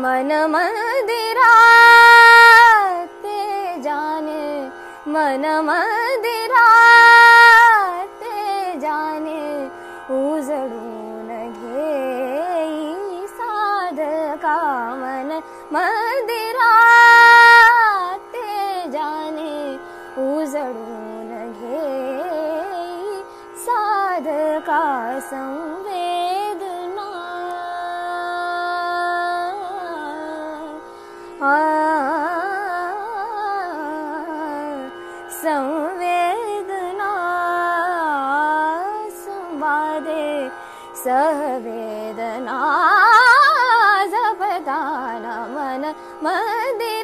मन मंदिरा ते जाने, मन मंदिरा ते जाने, उजळून घेई साधका मन मंदिरा ते जाने, उजळून घेई साधका संवेदना। संवेदना संवादे सहवेदना जपताना मन मंदिरा